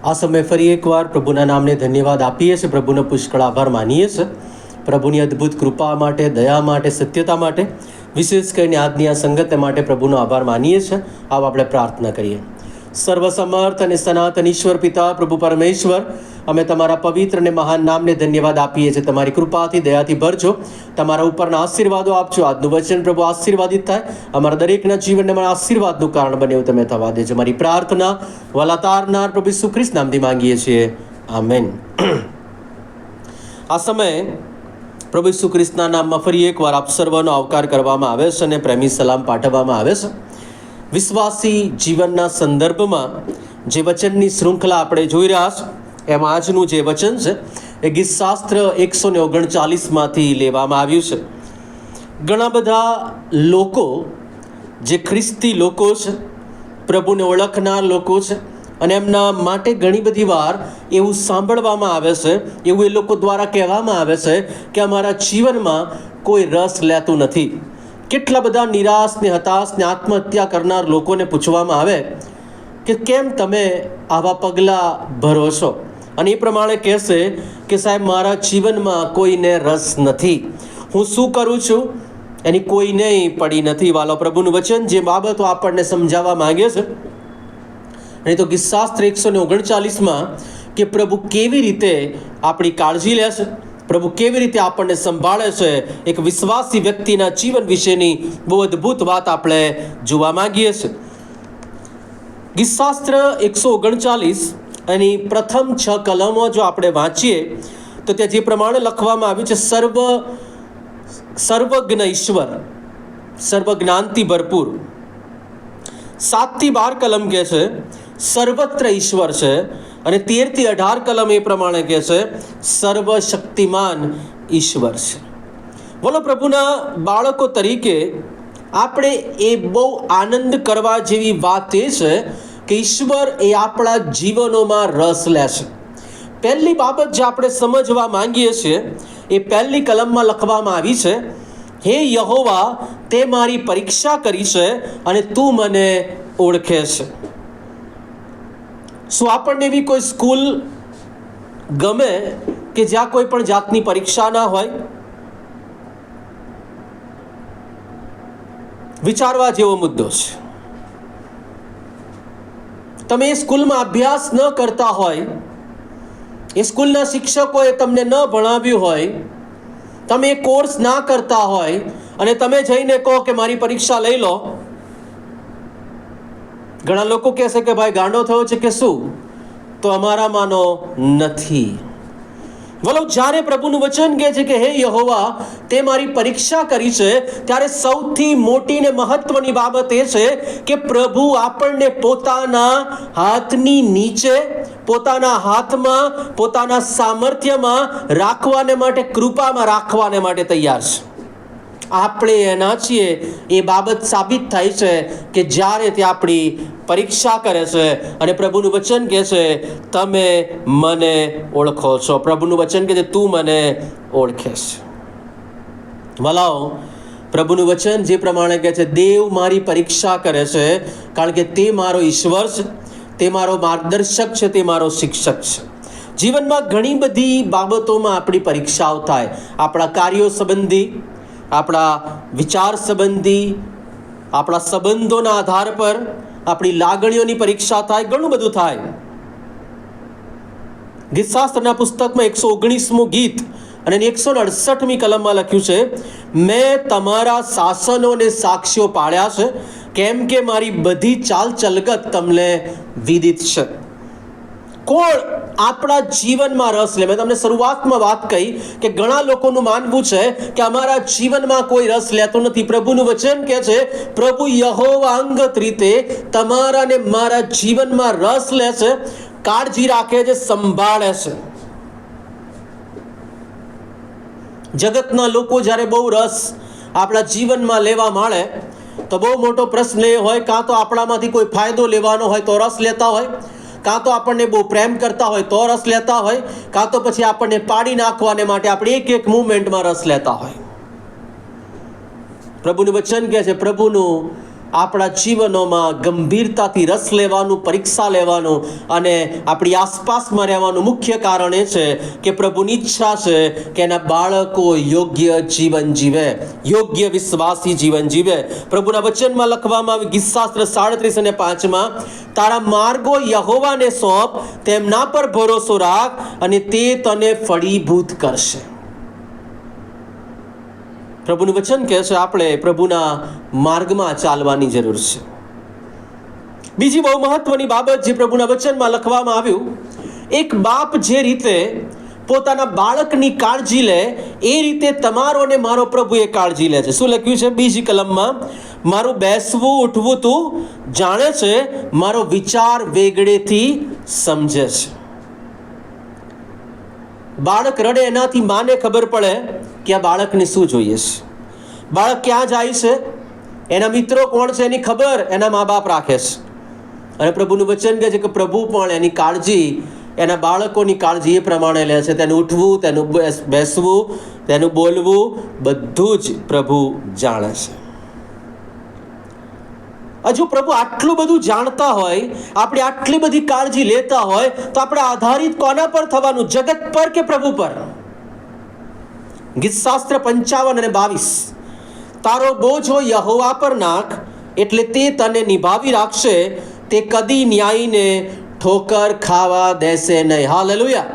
આ સમય ફરી એકવાર પ્રભુના નામને ધન્યવાદ આપીએ છીએ, પ્રભુનો પુષ્કળ આભાર માનીએ છીએ પ્રભુની અદ્ભુત કૃપા માટે, દયા માટે, સત્યતા માટે, વિશેષ કરીને આજની આ સંગત માટે પ્રભુનો આભાર માનીએ છીએ. આવો આપણે પ્રાર્થના કરીએ. સર્વસમર્થ અને સનાતન ઈશ્વર પિતા પ્રભુ પરમેશ્વર, અમે તમારા પવિત્ર અને મહાન નામને ધન્યવાદ આપીએ છીએ. તમારી કૃપાથી, દયાથી ભરજો, તમારા ઉપરના આશીર્વાદો આપજો. આજનું વચન પ્રભુ આશીર્વાદિત થાય, અમારા દરેકના જીવનને અમારા આશીર્વાદનું કારણ બને એવું તમે થવા દેજો. મારી પ્રાર્થના વલા તારનાર પ્રભુ ઈસુ ખ્રિસ્ત નામથી માંગીએ છીએ, આમેન. આ સમયે પ્રભુ ઈસુ ખ્રિસ્તના નામમાં ફરી એકવાર આપ સર્વનો આવકાર કરવામાં આવે છે અને પ્રેમી સલામ પાઠવવામાં આવે છે. વિશ્વાસી જીવનના સંદર્ભમાં જે વચનની શૃંખલા આપણે જોઈ રહ્યા છે, એમાં આજનું જે વચન છે એ ગીતશાસ્ત્ર 139માંથી લેવામાં આવ્યું છે. ઘણા બધા લોકો જે ખ્રિસ્તી લોકો છે, પ્રભુને ઓળખનાર લોકો છે, અને એમના માટે ઘણી બધી વાર એવું સાંભળવામાં આવે છે, એવું એ લોકો દ્વારા કહેવામાં આવે છે કે અમારા જીવનમાં કોઈ રસ લેતું નથી. કેટલા બધા નિરાશ ને હતાશ ને આત્મહત્યા કરનાર લોકોને પૂછવામાં આવે કે કેમ તમે આવા પગલાં ભરો છો, અને એ પ્રમાણે કહેશે કે સાહેબ મારા જીવનમાં કોઈને રસ નથી, હું શું કરું છું એની કોઈને પડી નથી. વાલો, પ્રભુનું વચન જે બાબતો આપણને સમજાવવા માંગે છે, નહીં તો ગીતશાસ્ત્ર 139માં કે પ્રભુ કેવી રીતે આપણી કાળજી લે છે, પ્રભુ કેવી રીતે આપણને સંભાળે છે, એક વિશ્વાસી વ્યક્તિના જીવન વિશેની બહુ અદ્ભુત વાત આપણે જોવા માંગીએ છીએ. ગીતશાસ્ત્ર 139 એની પ્રથમ 6 કલમો જો આપણે વાંચીએ તો ત્યાં જે પ્રમાણે લખવામાં આવ્યું છે, સર્વજ્ઞ ઈશ્વર, સર્વજ્ઞાનથી ભરપૂર. 7 થી 12 કલમ કહે છે સર્વત્ર ઈશ્વર છે, અને 13 થી 18 કલમ એ પ્રમાણે કહે છે સર્વશક્તિમાન ઈશ્વર છે. બોલો, પ્રભુના બાળકો તરીકે આપણે એ બહુ આનંદ કરવા જેવી વાત એ છે કે ઈશ્વર એ આપણા જીવનોમાં રસ લે છે. પહેલી બાબત જે આપણે સમજવા માંગીએ છીએ એ પહેલી કલમમાં લખવામાં આવી છે, હે યહોવા, તે મારી પરીક્ષા કરી છે અને તું મને ઓળખે છે. શું આપણને એવી કોઈ સ્કૂલ ગમે કે જ્યાં કોઈ પણ જાતની પરીક્ષા ના હોય? વિચારવા જેવો મુદ્દો છે. તમે એ સ્કૂલમાં અભ્યાસ ન કરતા હોય, એ સ્કૂલના શિક્ષકોએ તમને ન ભણાવ્યું હોય, તમે એ કોર્સ ના કરતા હોય અને તમે જઈને કહો કે મારી પરીક્ષા લઈ લો, ઘણા લોકો કહેશે કે ભાઈ ગાંડો થયો છે કે શું? તો અમારામાંનો નથી. બોલો, જ્યારે પ્રભુનું વચન કહે છે કે હે યહોવા, તે મારી પરીક્ષા કરી છે, ત્યારે સૌથી મોટી ને મહત્વની બાબત એ છે કે પ્રભુ આપણને પોતાના હાથની નીચે, પોતાના હાથમાં, પોતાના સામર્થ્યમાં રાખવાને માટે, કૃપામાં રાખવાને માટે તૈયાર છે. આપણે એના છીએ એ બાબત સાબિત થાય છે કે જ્યારે તે આપણી પરીક્ષા કરે છે અને પ્રભુનું વચન કહે છે તમે મને ઓળખો છો. પ્રભુનું વચન કહે છે તું મને ઓળખે છે. વલાઓ, પ્રભુનું વચન જે પ્રમાણે કહે છે દેવ મારી પરીક્ષા કરે છે, કારણ કે તે મારો ઈશ્વર છે, તે મારો માર્ગદર્શક છે, તે મારો શિક્ષક છે. જીવનમાં ઘણી બધી બાબતોમાં આપણી પરીક્ષાઓ થાય. આપણા કાર્યો સંબંધી, આપણા વિચાર સંબંધી, આપણા સંબંધોના આધાર પર આપણી લાગણીઓની પરીક્ષા થાય, ઘણું બધું થાય. ગીતશાસ્ત્રના પુસ્તકમાં 119મું ગીત અને 168મી કલમમાં લખ્યું છે, મેં તમારા શાસનોને સાક્ષીઓ પાડ્યા છે, કેમ કે મારી બધી ચાલ ચલગત તમને વિદિત છે. કોણ આપણા જીવનમાં રસ લે? મેં તમને શરૂઆતમાં વાત કહી કે ઘણા લોકોનું માનવું છે કે અમારા જીવનમાં કોઈ રસ લેતો નથી. પ્રભુનું વચન કહે છે પ્રભુ યહોવા અંગત રીતે તમારા ને મારા જીવનમાં રસ લે છે, કાળજી રાખે છે, સંભાળે છે. જગતના લોકો જ્યારે બહુ રસ આપણા જીવનમાં લેવા માંડે તો બહુ મોટો પ્રશ્ન એ હોય, કાં તો આપણામાંથી કોઈ ફાયદો લેવાનો હોય તો રસ લેતા હોય, કાં તો આપણને બહુ પ્રેમ કરતા હોય તો રસ લેતા હોય, કાં તો પછી આપણને પાડી નાખવાને માટે આપણે એક મૂવમેન્ટમાં રસ લેતા હોય. પ્રભુનું વચન કહે છે પ્રભુનું આપણા જીવનોમાં ગંભીરતાથી રસ લેવાનું, પરીક્ષા લેવાનું અને આપણી આસપાસમાં રહેવાનું મુખ્ય કારણ એ છે કે પ્રભુની ઈચ્છા છે કે એના બાળકો યોગ્ય જીવન જીવે, યોગ્ય વિશ્વાસી જીવન જીવે. પ્રભુના વચનમાં લખવામાં આવ્યું ગીતશાસ્ત્ર 37 અને 5માં, તારા માર્ગો યહોવાને સોંપ, તેમના પર ભરોસો રાખ અને તે તને ફળીભૂત કરશે. પ્રભુનું વચન કહે છે આપણે પ્રભુના માર્ગમાં ચાલવાની જરૂર છે. બીજી બહુ મહત્વની બાબત જે પ્રભુના વચનમાં લખવામાં આવ્યું, એક બાપ જે રીતે પોતાના બાળકની કાળજી લે એ રીતે તમારો અને મારો પ્રભુ એ કાળજી લે છે. શું લખ્યું છે બીજી કલમમાં? મારું બેસવું ઉઠવું તું જાણે છે, મારો વિચાર વેગળેથી સમજે છે. બાળક રડે એનાથી માને ખબર પડે કે આ બાળકને શું જોઈએ છે, બાળક ક્યાં જાય છે, એના મિત્રો કોણ છે એની ખબર એના મા બાપ રાખે છે. અને પ્રભુનું વચન કહે છે કે પ્રભુ પણ એની કાળજી, એના બાળકોની કાળજી એ પ્રમાણે લે છે. તેનું ઉઠવું, તેનું બેસવું, તેનું બોલવું બધું જ પ્રભુ જાણે છે. હજુ પ્રભુ આટલું બધું જાણતા હોય, આપણે આટલી બધી કાળજી લેતા હોય, તો આપણે આધારિત કોના પર થવાનું? જગત પર કે પ્રભુ પર? ગીતશાસ્ત્ર 55 અને 22, તારો બોજો યહોવા પર નાખ, એટલે તે તને નિભાવી રાખશે, તે કદી ન્યાયીને ઠોકર ખાવા દેશે નહીં. હાલેલુયા.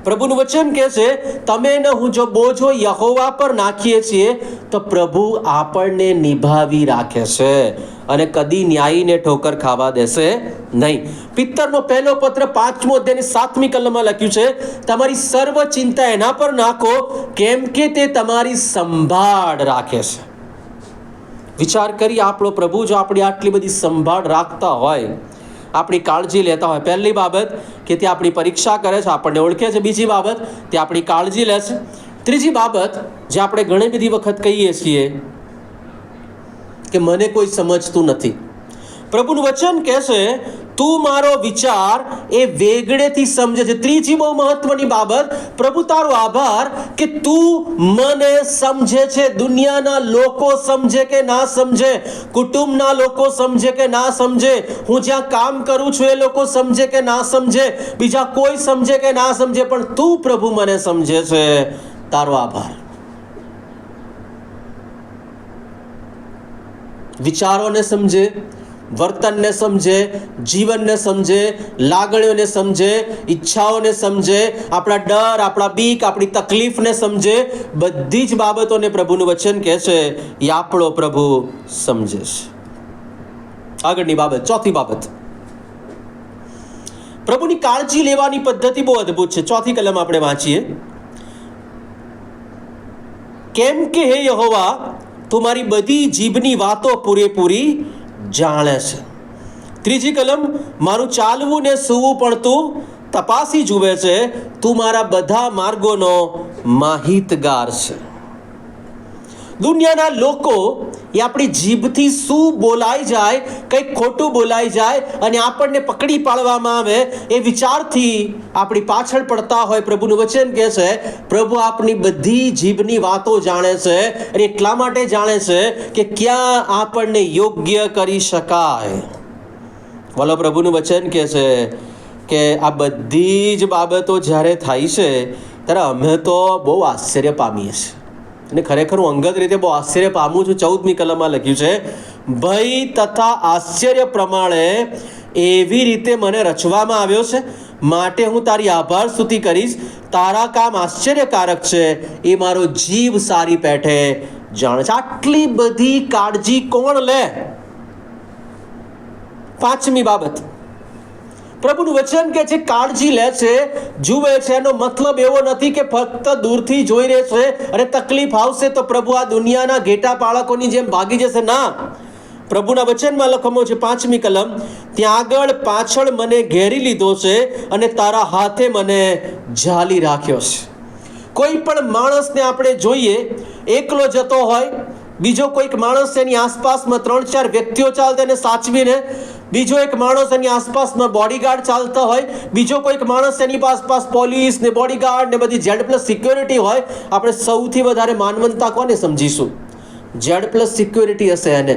પ્રભુનું વચન કહે છે તમે ને હું જો બોજો યહોવા પર નાખીએ છીએ તો પ્રભુ આપણને નિભાવી રાખે છે અને કદી ન્યાયીને ઠોકર ખાવા દેશે નહીં. પિત્તરનો પહેલો પત્ર 5મો અધ્યાયની 7મી કલમમાં લખ્યું છે, તમારી સર્વ ચિંતા એના પર નાખો, કેમ કે તે તમારી સંભાળ રાખે છે. વિચાર કરી, આપણો પ્રભુ જો આપણી આટલી બધી સંભાળ રાખતા હોય, આપણી કાળજી લેતા હોય, પહેલી બાબત કે તે આપણી પરીક્ષા કરે છે, આપણને ઓળખે છે. બીજી બાબત, તે આપણી કાળજી લે છે. ત્રીજી બાબત જે આપણે ઘણી બધી વખત કહીએ છીએ કે મને કોઈ સમજતું નથી. પ્રભુનું વચન કહે છે તું મારો વિચાર એ વેગળેથી સમજે છે. ત્રીજી બહુ મહત્વની બાબત, પ્રભુ તારો આભાર કે તું મને સમજે છે. દુનિયાના લોકો સમજે કે ના સમજે, કુટુંબના લોકો સમજે કે ના સમજે, હું જ્યાં કામ કરું છું એ લોકો સમજે કે ના સમજે, બીજા કોઈ સમજે કે ના સમજે, પણ તું પ્રભુ મને સમજે છે. તારો આભાર. વિચારોને સમજે, વર્તનને સમજે, જીવનને સમજે, લાગણીઓને સમજે, ઈચ્છાઓને સમજે, આપણા ડર, આપણા બીક, આપણી તકલીફને સમજે, બધી જ બાબતોને પ્રભુનું વચન કહે છે એ આપણો પ્રભુ સમજે છે. આગળની બાબત, ચોથી બાબત, પ્રભુની કાળજી લેવાની પદ્ધતિ બહુ અદ્ભુત છે. ચોથી કલમ આપણે વાંચીએ, કેમ કે હે યહોવા તું મારી બધી જીભની વાતો પૂરેપૂરી જાણે છે. ત્રીજી કલમ, મારું ચાલવું ને સૂવું પણ તું તપાસી જુએ છે, તું મારા બધા માર્ગોનો માહિતગાર છે. દુનિયાના લોકો એ આપણી જીભથી શું બોલાઈ જાય, કંઈક ખોટું બોલાઈ જાય અને આપણને પકડી પાડવામાં આવે એ વિચારથી આપણી પાછળ પડતા હોય. પ્રભુનું વચન કહે છે પ્રભુ આપની બધી જીભની વાતો જાણે છે અને એટલા માટે જાણે છે કે ક્યાં આપણને યોગ્ય કરી શકાય. બોલો, પ્રભુનું વચન કહે છે કે આ બધી જ બાબતો જ્યારે થાય છે ત્યારે અમે તો બહુ આશ્ચર્ય પામીએ છીએ. અને ખરેખર હું અંગત રીતે બહુ આશ્ચર્ય પામું છું. 14મી કલમમાં લખ્યું છે, ભય તથા આશ્ચર્ય પ્રમાણે એવી રીતે મને રચવામાં આવ્યો છે, માટે હું તારી આભાર સ્તુતિ કરીશ. તારા કામ આશ્ચર્યકારક છે, એ મારો જીવ સારી પેઠે જાણે છે. આટલી બધી કાળજી કોણ લે? પાંચમી બાબત, પ્રભુનું વચન કે છે કાળજી લે છે, જુએ છે, એનો મતલબ એવો નથી કે ફક્ત દૂરથી જોઈ રહે છે અને તકલીફ આવશે તો પ્રભુ આ દુનિયાના ઘેટા બાળકોની જેમ ભાગી જશે. ના, પ્રભુના વચનમાં લખવામાં છે 5મી કલમ, ત્યાં આગળ પાછળ મને ઘેરી લીધો છે અને તારા હાથે મને ઝાલી રાખ્યો છે. કોઈ પણ માણસને આપણે જોઈએ એકલો જતો હોય, બીજો કોઈક માણસ એની આસપાસમાં 3-4 વ્યક્તિઓ ચાલતા એને સાચવીને, બીજો એક માણસ એની આસપાસમાં બોડીગાર્ડ ચાલતા હોય, બીજો કોઈક માણસ એની આસપાસ પોલીસ ને બોડીગાર્ડ ને બધી Z+ સિક્યોરિટી હોય, આપણે સૌથી વધારે માનવંતા કોને સમજીશું? Z+ સિક્યોરિટી હશે એને.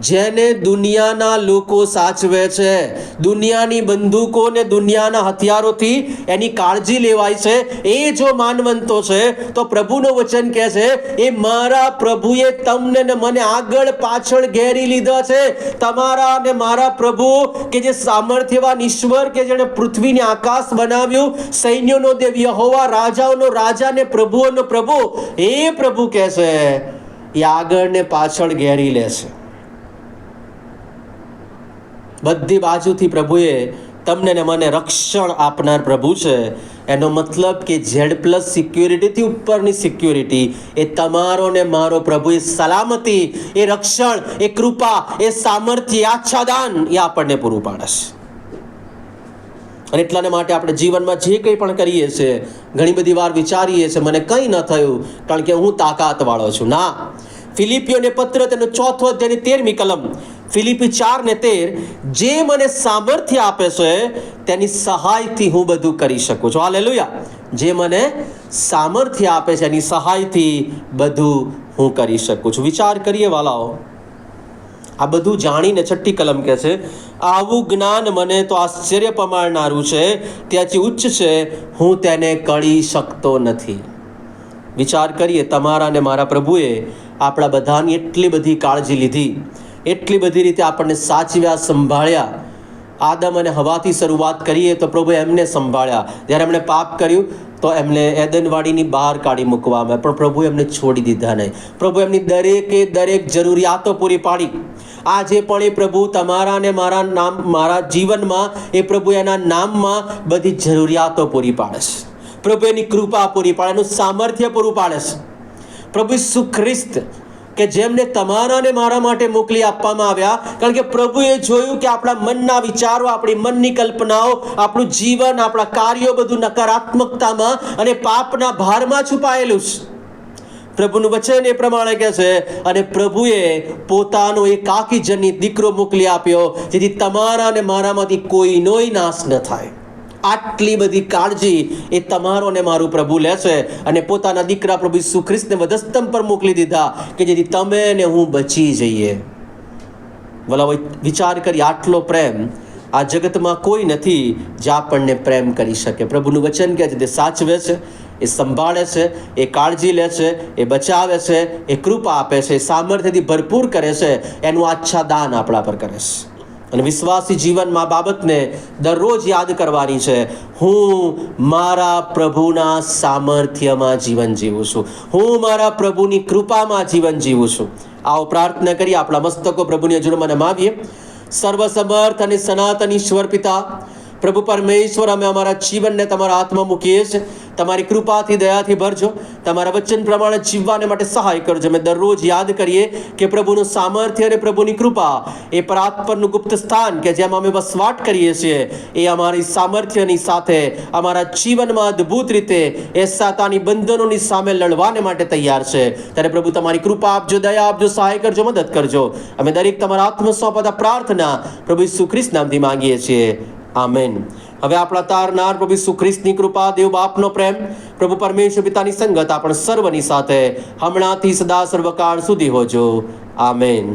જેને દુનિયાના લોકો સાચવે છે, દુનિયાની બંદૂકો ને દુનિયાના હથિયારોથી એની કાળજી લેવાય છે, એ જો માનવંતો છે તો પ્રભુનું વચન કહે છે એ મારા પ્રભુએ તમને ને મને આગળ પાછળ ઘેરી લીધા છે. તમારા અને મારા પ્રભુ કે જે સામર્થ્યવાન ઈશ્વર કે જેણે પૃથ્વીને આકાશ બનાવ્યું, સૈન્યોનો દેવ યહોવા, રાજાઓનો રાજા ને પ્રભુઓનો પ્રભુ, એ પ્રભુ કહે છે એ આગળ ને પાછળ ઘેરી લે છે. બધી બાજુથી પ્રભુએ તમને ને મને રક્ષણ આપનાર પ્રભુ છે. એનો મતલબ કે Z+ સિક્યુરિટીથી ઉપરની સિક્યુરિટી એ તમારો ને મારો પ્રભુ, એ સલામતી, એ રક્ષણ, એ કૃપા, એ સામર્થ્ય, આચ્છાદાન એ આપણને પૂરું પાડે છે. અને એટલાને માટે આપણે જીવનમાં જે કંઈ પણ કરીએ છીએ, ઘણી બધી વાર વિચારીએ છીએ મને કંઈ ન થયું કારણ કે હું તાકાતવાળો છું. ના, ફિલિપિયોને પત્ર તેનો 4 અધ્યાયની 13મી કલમ, ફિલિપી 4:13, જે મને સામર્થ્ય આપે છે તેની સહાયથી હું બધું કરી શકું છું. હાલેલુયા. જે મને સામર્થ્ય આપે છે એની સહાયથી બધું હું કરી શકું છું. વિચાર કરીએ વાલાઓ, આ બધું જાણીને 6ઠ્ઠી કલમ કહે છે આવું જ્ઞાન મને તો આશ્ચર્ય પમાડનારું છે, ત્યાંથી ઉચ્ચ છે, હું તેને કળી શકતો નથી. વિચાર કરીએ, તમારા અને મારા પ્રભુએ આપણા બધાની એટલી બધી કાળજી લીધી, એટલી બધી રીતે આપણને સાચવ્યા, સંભાળ્યા. આદમ અને હવાથી શરૂઆત કરીએ તો પ્રભુએ એમને સંભાળ્યા. જ્યારે એમણે પાપ કર્યું તો એમને એદનવાડીની બહાર કાઢી મૂકવામાં, પણ પ્રભુએ એમને છોડી દીધા નહીં. પ્રભુ એમની દરેકે દરેક જરૂરિયાતો પૂરી પાડી. આજે પણ એ પ્રભુ તમારા અને મારા જીવનમાં, એ પ્રભુ એના નામમાં બધી જરૂરિયાતો પૂરી પાડે છે. પ્રભુ એની કૃપા પૂરી પાડે, એનું સામર્થ્ય પૂરું પાડે છે. પ્રભુ ઈસુ ખ્રિસ્ત કે જેમને તમારા અને મારા માટે મોકલી આપવામાં આવ્યા, કારણ કે પ્રભુએ જોયું કે આપણા મનના વિચારો, આપણી મનની કલ્પનાઓ, આપણું જીવન, આપણા કાર્યો બધું નકારાત્મકતામાં અને પાપના ભારમાં છુપાયેલું છે. પ્રભુનું વચન એ પ્રમાણે કહે છે, અને પ્રભુએ પોતાનો એકાકી જનિત દીકરો મોકલી આપ્યો જેથી તમારા અને મારામાંથી કોઈનોય નાશ ન થાય. આટલી બધી કાળજી એ તમારો ને મારું પ્રભુ લે છે, અને પોતાના દીકરા પ્રભુ ઈસુ ખ્રિસ્તને વધસ્તંભ પર મોકલી દીધા કે જેથી તમે ને હું બચી જઈએ. ભલા વિચાર કરી, આટલો પ્રેમ આ જગતમાં કોઈ નથી જે આપણને પ્રેમ કરી શકે. પ્રભુનું વચન કહે છે તે સાચવે છે, એ સંભાળે છે, એ કાળજી લે છે, એ બચાવે છે, એ કૃપા આપે છે, સામર્થ્યથી ભરપૂર કરે છે, એનું આચ્છાદાન આપણા પર કરે છે. અને વિશ્વાસી જીવનમાં બાબતને દરરોજ યાદ કરવાની છે. હું મારા પ્રભુના સામર્થ્યમાં જીવન જીવું છું, હું મારા પ્રભુની કૃપામાં જીવન જીવું છું. આવો પ્રાર્થના કરી આપણા મસ્તકો પ્રભુની હજુરમાં નમાવીએ. સર્વસમર્થ અને સનાતન ઈશ્વર પિતા, પ્રભુ પરમેશ્વર, અમે અમારા જીવનને તમારા હાથમાં મૂકીએ છીએ. તમારી કૃપાથી, દયાથી ભરજો. તમારા વચન પ્રમાણે જીવવાને માટે સહાય કરજો. અમે દરરોજ યાદ કરીએ કે પ્રભુનું સામર્થ્ય અને પ્રભુની કૃપા એ પરાત્પરનું ગુપ્ત સ્થાન કે જેમાં અમે વસવાટ કરીએ છીએ, એ અમારી સામર્થ્યની સાથે અમારા જીવનમાં અદ્ભુત રીતે એ સાતાની બંધનોની સામે લડવાને માટે તૈયાર છે. ત્યારે પ્રભુ તમારી કૃપા આપજો, દયા આપજો, સહાય કરજો, મદદ કરજો. અમે દરેક તમારા હાથમાં સોંપતા પ્રાર્થના પ્રભુ ઈસુ ખ્રિસ્ત નામથી માંગીએ છીએ. આમેન. હવે આપણા તારનાર પ્રભુ ઈસુ ખ્રિસ્તની કૃપા, દેવ બાપનો પ્રેમ, પ્રભુ પરમેશ્વર પિતાની સંગત આપણ સર્વની સાથે હમણાંથી સદા સર્વકાળ સુધી હોજો. આમેન.